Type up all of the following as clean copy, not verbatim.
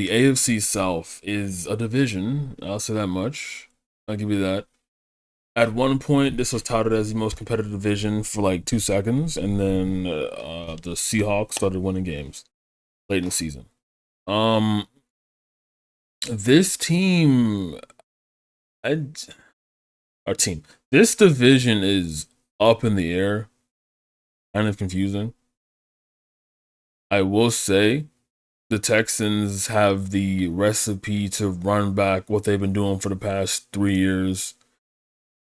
The AFC South is a division. I'll say that much. I'll give you that. At one point, this was touted as the most competitive division for like 2 seconds, and then the Seahawks started winning games late in the season. Um, this team, I, our team, this division is up in the air, kind of confusing. I will say the Texans have the recipe to run back what they've been doing for the past 3 years,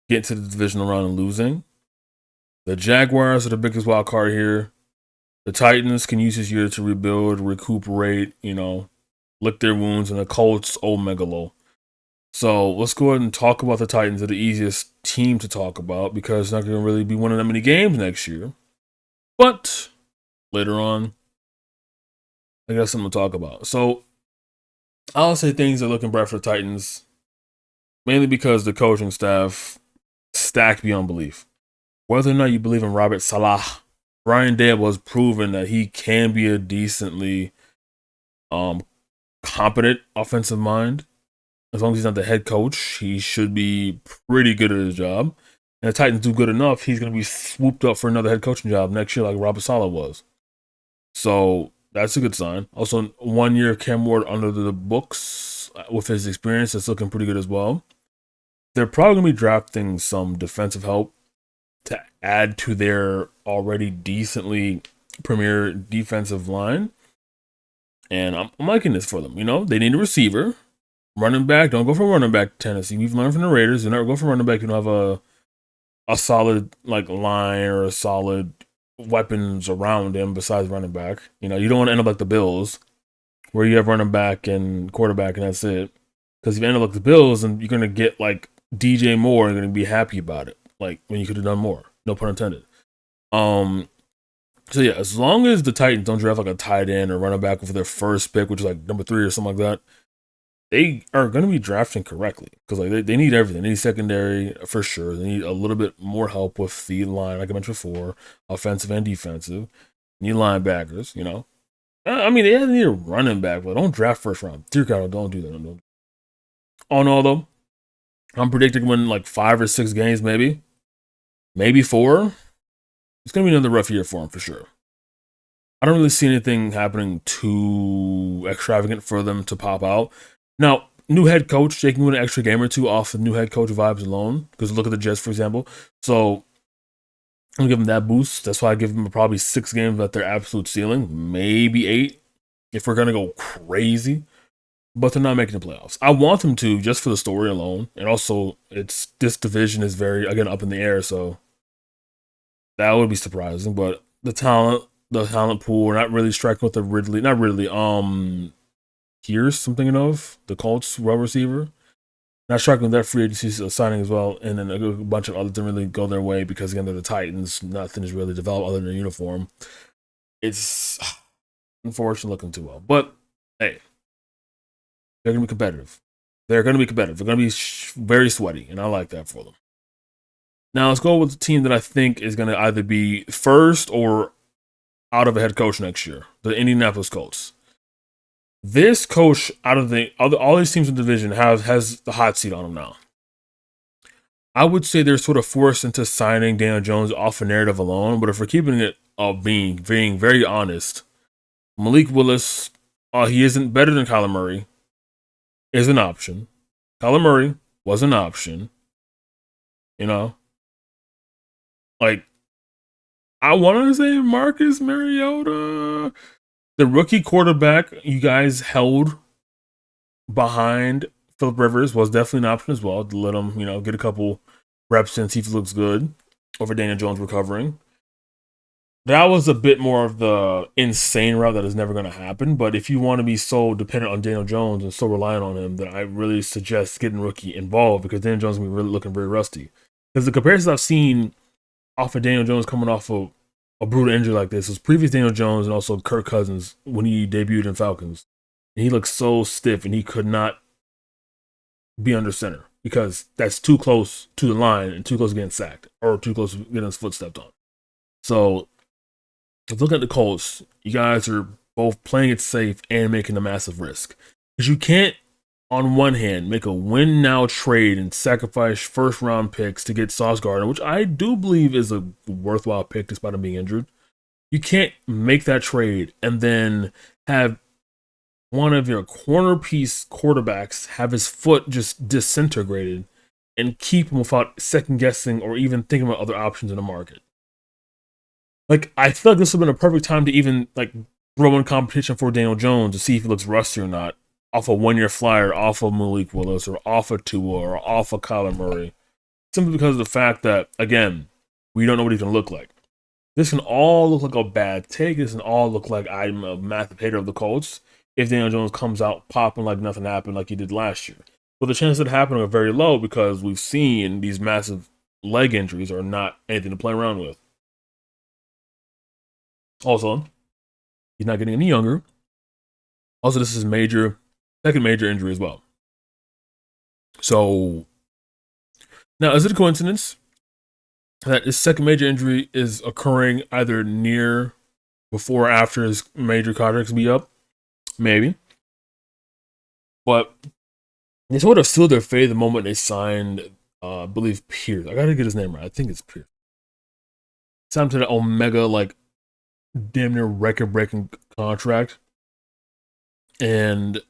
get to the divisional round and losing. The Jaguars are the biggest wild card here. The Titans can use this year to rebuild, recuperate, lick their wounds, and the Colts, oh megalo. So let's go ahead and talk about the Titans. They're the easiest team to talk about because they're not going to really be winning that many games next year. But later on, I got something to talk about. So I'll say things are looking bright for the Titans, mainly because the coaching staff stacked beyond belief. Whether or not you believe in Robert Salah, Brian Dable has proven that he can be a decently competent offensive mind. As long as he's not the head coach, he should be pretty good at his job. And the Titans do good enough, he's going to be swooped up for another head coaching job next year like Robert Saleh was. So that's a good sign. Also, 1 year of Cam Ward under the books with his experience, it's looking pretty good as well. They're probably going to be drafting some defensive help to add to their already decently premier defensive line. And I'm liking this for them. They need a receiver. Running back, don't go for running back, Tennessee. We've learned from the Raiders. Do not go for running back. You don't have a solid line or a solid weapons around him besides running back. You don't want to end up like the Bills, where you have running back and quarterback and that's it. Because if you end up like the Bills, and you're gonna get like DJ Moore and you're gonna be happy about it. Like when you could have done more. No pun intended. So yeah, as long as the Titans don't draft like a tight end or running back for their first pick, which is like number 3 or something like that, they are going to be drafting correctly because they need everything. They need secondary for sure. They need a little bit more help with the line, like I mentioned before, offensive and defensive. They need linebackers. I mean, they need a running back, but don't draft first round. Dear God, don't do that. Don't. All in all, though, I'm predicting win like 5 or 6 games, maybe 4. It's going to be another rough year for them for sure. I don't really see anything happening too extravagant for them to pop out. Now, new head coach, they can win an extra game or 2 off the new head coach vibes alone. Because look at the Jets, for example. So, I'm going to give them that boost. That's why I give them probably 6 games at their absolute ceiling. Maybe 8 if we're going to go crazy. But they're not making the playoffs. I want them to just for the story alone. And also, this division is very, again, up in the air. So, that would be surprising. But the talent pool, not really striking with the Ridley. Not really. Here's something of the Colts wide receiver. Not striking with that free agency signing as well, and then a bunch of others didn't really go their way because again they're the Titans. Nothing is really developed other than a uniform. It's unfortunately looking too well, but hey, they're gonna be competitive. They're gonna be very sweaty, and I like that for them. Now let's go with the team that I think is gonna either be first or out of a head coach next year. The Indianapolis Colts. This coach, out of all these teams in the division, has the hot seat on him now. I would say they're sort of forced into signing Daniel Jones off a narrative alone, but if we're keeping it being very honest, Malik Willis, he isn't better than Kyler Murray, is an option. Kyler Murray was an option. Like, I want to say Marcus Mariota. The rookie quarterback you guys held behind Phillip Rivers was definitely an option as well to let him, get a couple reps and see if he looks good over Daniel Jones recovering. That was a bit more of the insane route that is never going to happen. But if you want to be so dependent on Daniel Jones and so reliant on him, then I really suggest getting rookie involved because Daniel Jones is going to be really looking very rusty. Because the comparisons I've seen off of Daniel Jones coming off of a brutal injury like this was previous Daniel Jones and also Kirk Cousins when he debuted in Falcons. And he looked so stiff and he could not be under center because that's too close to the line and too close to getting sacked or too close to getting his foot stepped on. So, if you look at the Colts, you guys are both playing it safe and making a massive risk. Because you can't, on one hand, make a win now trade and sacrifice first round picks to get Sauce Gardner, which I do believe is a worthwhile pick despite him being injured. You can't make that trade and then have one of your corner piece quarterbacks have his foot just disintegrated and keep him without second guessing or even thinking about other options in the market. Like, I feel like this would have been a perfect time to even like throw in competition for Daniel Jones to see if he looks rusty or not, off a 1 year flyer, off of Malik Willis, or off of Tua, or off of Kyler Murray. Simply because of the fact that, again, we don't know what he's going to look like. This can all look like a bad take. This can all look like I'm a massive hater of the Colts if Daniel Jones comes out popping like nothing happened like he did last year. But the chances of it happening are very low because we've seen these massive leg injuries are not anything to play around with. Also, he's not getting any younger. Also, this is second major injury as well. So, now is it a coincidence that his second major injury is occurring either near, before, or after his major contracts be up? Maybe. But they sort of sealed their fate the moment they signed, I believe, Pierce. I gotta get his name right. I think it's Pierce. Signed to the Omega, like, damn near record-breaking contract. And,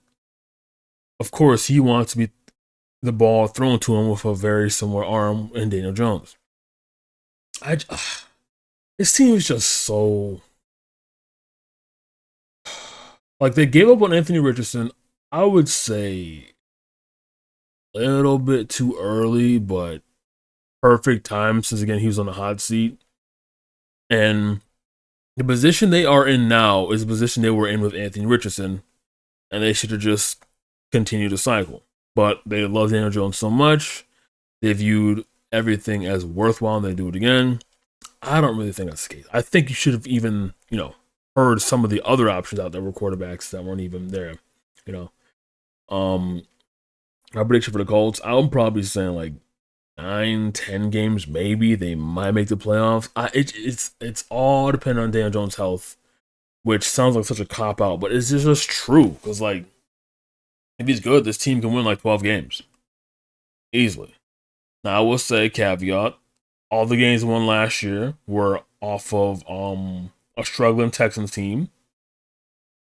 of course, he wants to be the ball thrown to him with a very similar arm in Daniel Jones. This team is just so... Like, they gave up on Anthony Richardson, I would say a little bit too early, but perfect time since, again, he was on the hot seat. And the position they are in now is the position they were in with Anthony Richardson, and they should have just continued the cycle. But they love Daniel Jones so much, they viewed everything as worthwhile, and they do it again. I don't really think that's the case. I think you should have even, heard some of the other options out there were quarterbacks that weren't even there. My prediction for the Colts, I'm probably saying like 9-10 games, maybe they might make the playoffs. It's all dependent on Daniel Jones' health, which sounds like such a cop out, but it's just true. Because like, if he's good, this team can win like 12 games easily. Now I will say caveat: all the games won last year were off of a struggling Texans team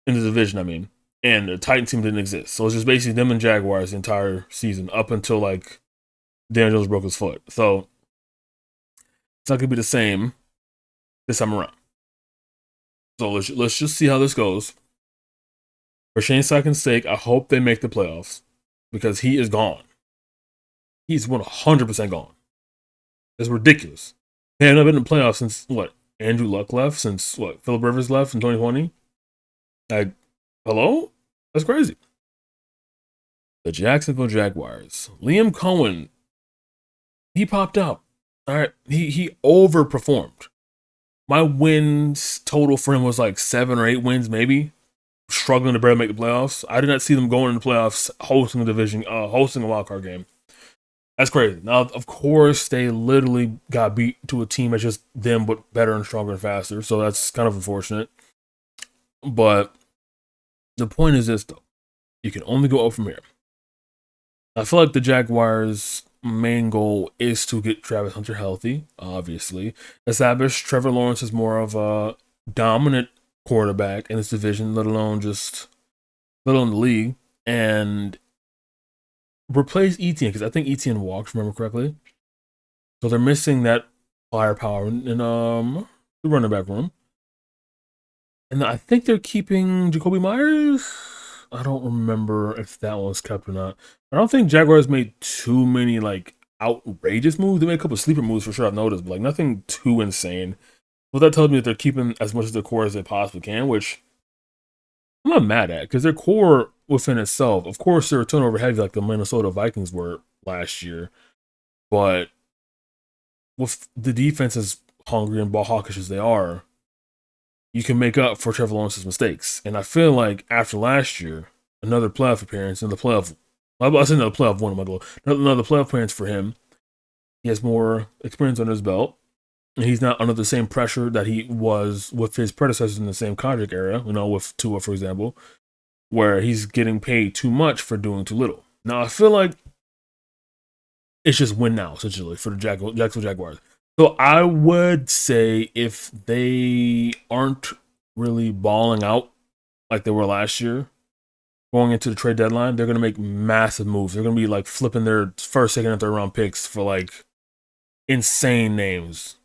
in the division. I mean, and the Titans team didn't exist, so it's just basically them and Jaguars the entire season up until like Daniel Jones broke his foot. So it's not gonna be the same this time around. So let's just see how this goes. For Shane Steichen's sake, I hope they make the playoffs because he is gone. He's 100% gone. It's ridiculous. They have not been in the playoffs since what? Andrew Luck left? Since what? Phillip Rivers left in 2020? Like, hello? That's crazy. The Jacksonville Jaguars. Liam Cohen. He popped out. All right. He overperformed. My wins total for him was like 7 or 8 wins, maybe. Struggling to barely make the playoffs. I did not see them going in the playoffs, hosting a division, hosting a wild card game. That's crazy. Now, of course, they literally got beat to a team that's just them, but better and stronger and faster. So that's kind of unfortunate. But the point is this, though. You can only go up from here. I feel like the Jaguars' main goal is to get Travis Hunter healthy, obviously. Establish Trevor Lawrence as more of a dominant quarterback in this division, let alone the league, and replace Etienne, because I think Etienne walked, if I remember correctly. So they're missing that firepower in the running back room. And I think they're keeping Jacoby Myers. I don't remember if that one was kept or not. I don't think Jaguars made too many like outrageous moves. They made a couple of sleeper moves for sure, I've noticed, but like nothing too insane. Well, that tells me that they're keeping as much of their core as they possibly can, which I'm not mad at, because their core within itself, of course, they're turnover heavy like the Minnesota Vikings were last year, but with the defense as hungry and ball hawkish as they are, you can make up for Trevor Lawrence's mistakes. And I feel like after last year, another playoff appearance in the playoff, I say another playoff one of my goal, another playoff appearance for him. He has more experience on his belt. And he's not under the same pressure that he was with his predecessors in the same contract era, with Tua, for example. where he's getting paid too much for doing too little. Now I feel like it's just win now essentially for the Jacksonville Jaguars. So I would say if they aren't really balling out like they were last year, going into the trade deadline, they're going to make massive moves. They're going to be like flipping their first, second, and third round picks for like insane names.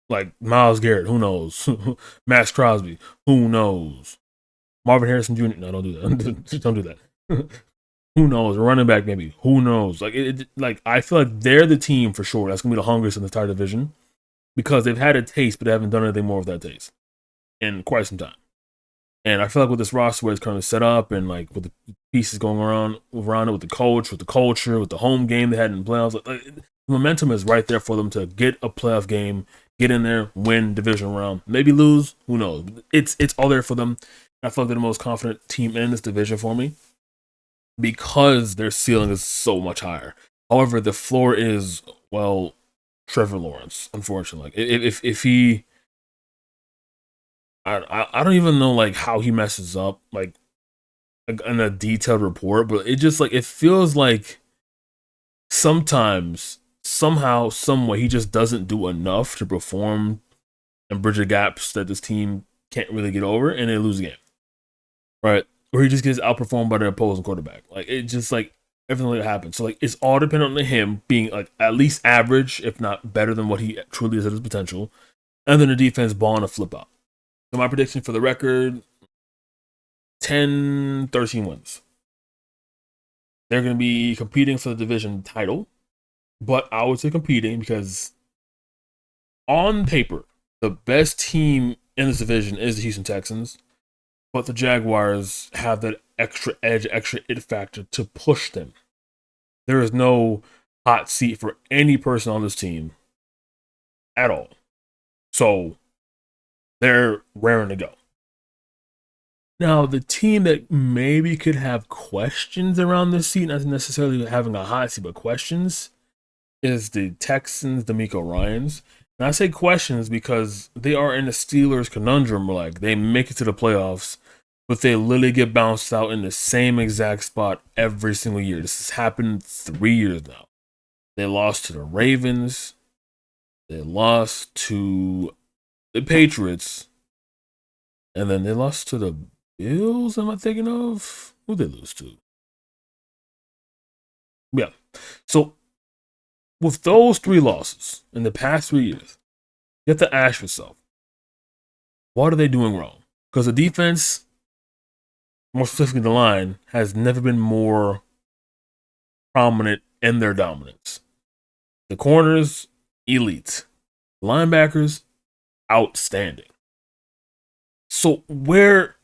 Like Myles Garrett, who knows? Max Crosby, who knows? Marvin Harrison Jr. No, don't do that. Just don't do that. Who knows? Running back, maybe. Who knows? Like I feel like they're the team for sure. That's gonna be the hungriest in the entire division because they've had a taste, but they haven't done anything more with that taste in quite some time. And I feel like with this roster where it's currently set up, and like with the pieces going around it, with the coach, with the culture, with the home game they had in the playoffs, like the momentum is right there for them to get a playoff game, get in there, win division round, maybe lose. Who knows? It's all there for them. I feel like they're the most confident team in this division for me because their ceiling is so much higher. However, the floor is, well, Trevor Lawrence. Unfortunately, if he, I don't even know like how he messes up like in a detailed report, but it just like it feels like sometimes somehow some way he just doesn't do enough to perform and bridge the gaps that this team can't really get over, and they lose the game, right? Or he just gets outperformed by the opposing quarterback. Like it just like everything that happens. So like it's all dependent on him being like at least average, if not better than what he truly is at his potential, and then the defense balling a flip out. So my prediction for the record, 10-13 wins. They're going to be competing for the division title, but I would say competing because on paper, the best team in this division is the Houston Texans, but the Jaguars have that extra edge, extra it factor to push them. There is no hot seat for any person on this team at all. So they're raring to go. Now, the team that maybe could have questions around this seat, not necessarily having a hot seat, but questions, is the Texans, the D'Amico Ryans. And I say questions because they are in the Steelers conundrum where like they make it to the playoffs, but they literally get bounced out in the same exact spot every single year. This has happened 3 years now. They lost to the Ravens. They lost to the Patriots. And then they lost to the Bills, am I thinking of? Who they lose to? Yeah. So, with those 3 losses in the past 3 years, you have to ask yourself, what are they doing wrong? Because the defense, more specifically the line, has never been more prominent in their dominance. The corners, elite. Linebackers, outstanding. So, where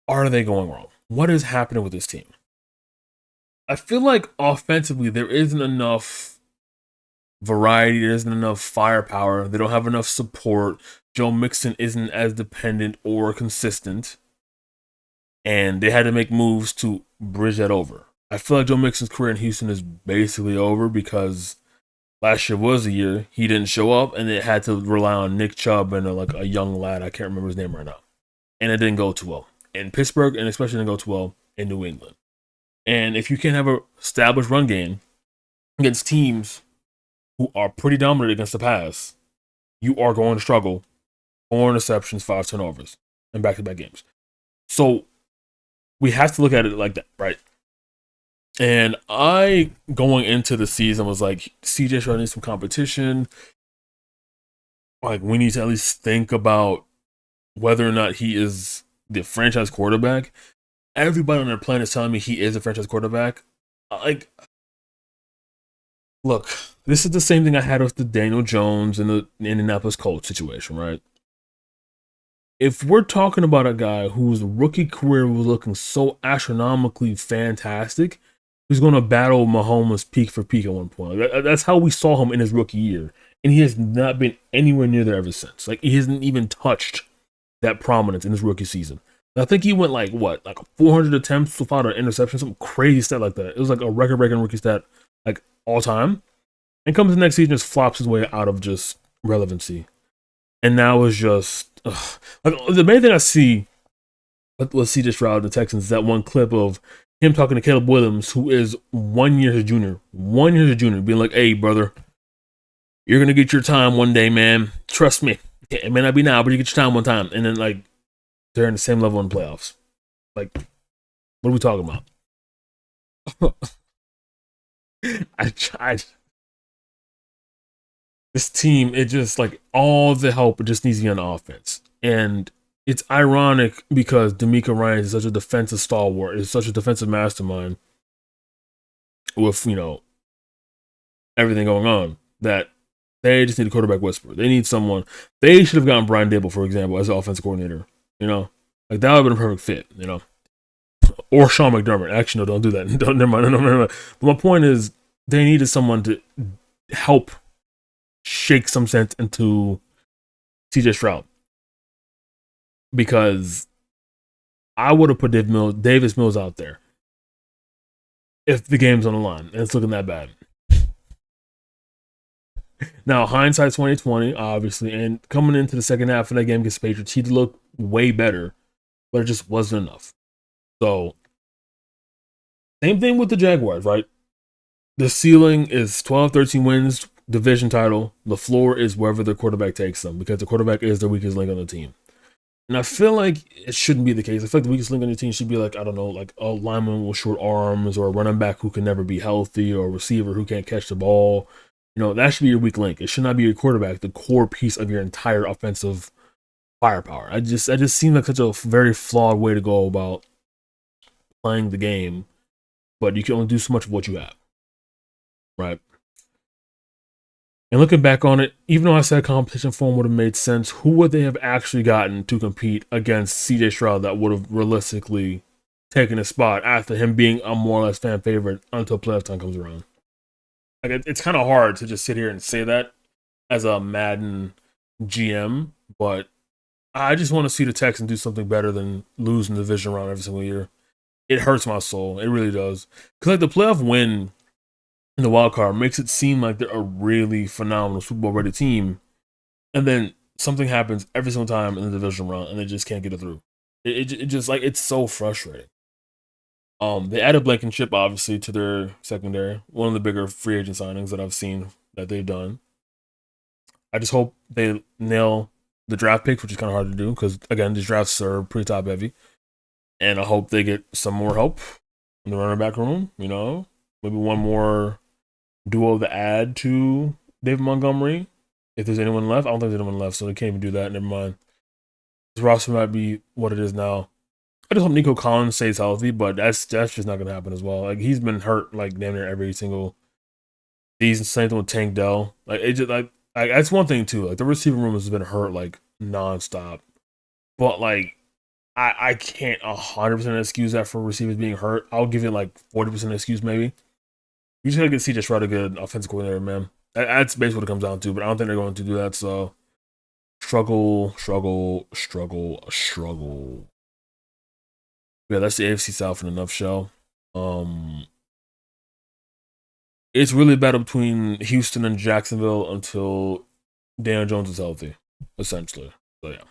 are they going wrong? What is happening with this team? I feel like offensively, there isn't enough variety. There isn't enough firepower. They don't have enough support. Joe Mixon isn't as dependent or consistent. And they had to make moves to bridge that over. I feel like Joe Mixon's career in Houston is basically over because last year was the year he didn't show up, and they had to rely on Nick Chubb and a young lad. I can't remember his name right now. And it didn't go too well in Pittsburgh, and especially didn't go too well in New England. And if you can't have an established run game against teams who are pretty dominant against the pass, you are going to struggle. 4 interceptions, 5 turnovers, in back-to-back games. So we have to look at it like that, right? And I, going into the season, was like, CJ Stroud needs some competition. Like, we need to at least think about whether or not he is the franchise quarterback. Everybody on their planet is telling me he is a franchise quarterback. Like, look, this is the same thing I had with the Daniel Jones and the Indianapolis Colts situation, right? If we're talking about a guy whose rookie career was looking so astronomically fantastic, he's going to battle Mahomes peak for peak at one point. That's how we saw him in his rookie year. And he has not been anywhere near there ever since. Like, he hasn't even touched that prominence in his rookie season. And I think he went like 400 attempts without an interception, some crazy stat like that. It was like a record-breaking rookie stat, like all time. And comes the next season, just flops his way out of just relevancy. And now is just like the main thing I see with CJ Stroud and the Texans, that one clip of him talking to Caleb Williams, who is 1 year his junior, 1 year his junior, being like, "Hey, brother, you're gonna get your time one day, man. Trust me. It may not be now, but you get your time one time." And then like they're in the same level in the playoffs. Like, what are we talking about? I this team, it just like all the help, it just needs to be on offense. And it's ironic because D'Amico Ryan is such a defensive stalwart, is such a defensive mastermind with, everything going on, that they just need a quarterback whisperer. They need someone. They should have gotten Brian Dable, for example, as the offensive coordinator. Like that would have been a perfect fit. Or Sean McDermott. Actually, no, don't do that. Don't, never mind. No, never mind. But my point is, they needed someone to help shake some sense into CJ Stroud, because I would have put Davis Mills out there if the game's on the line and it's looking that bad. Now, hindsight's 2020, obviously, and coming into the second half of that game against the Patriots, he looked way better, but it just wasn't enough. So, same thing with the Jaguars, right? The ceiling is 12, 13 wins, division title. The floor is wherever the quarterback takes them, because the quarterback is the weakest link on the team. And I feel like it shouldn't be the case. I feel like the weakest link on the team should be like, I don't know, like a lineman with short arms, or a running back who can never be healthy, or a receiver who can't catch the ball. That should be your weak link. It should not be your quarterback, the core piece of your entire offensive firepower. I just seem like such a very flawed way to go about playing the game, but you can only do so much of what you have, right? And looking back on it, even though I said competition form would have made sense, who would they have actually gotten to compete against CJ Stroud that would have realistically taken a spot after him being a more or less fan favorite until playoff time comes around? Like, it's kind of hard to just sit here and say that as a Madden GM, but I just want to see the Texans do something better than losing the division round every single year. It hurts my soul. It really does. Because like the playoff win in the wild card makes it seem like they're a really phenomenal Super Bowl ready team, and then something happens every single time in the division round, and they just can't get it through. It just like, it's so frustrating. They added Blankenship obviously to their secondary, one of the bigger free agent signings that I've seen that they've done. I just hope they nail the draft picks, which is kind of hard to do because again, these drafts are pretty top heavy, and I hope they get some more help in the running back room. Maybe one more duo to add to David Montgomery, if there's anyone left. I don't think there's anyone left, so they can't even do that. Never mind. This roster might be what it is now. I just hope Nico Collins stays healthy, but that's just not gonna happen as well. Like, he's been hurt like damn near every single season. Same thing with Tank Dell. Like, it just like that's one thing too. Like, the receiver room has been hurt like nonstop. But like, I can't 100% excuse that for receivers being hurt. I'll give it like 40% excuse maybe. You just gotta get CJ Stroud a good offensive coordinator, man. That's basically what it comes down to. But I don't think they're going to do that. So struggle. Yeah, that's the AFC South in a nutshell. It's really a battle between Houston and Jacksonville until Daniel Jones is healthy, essentially. So yeah.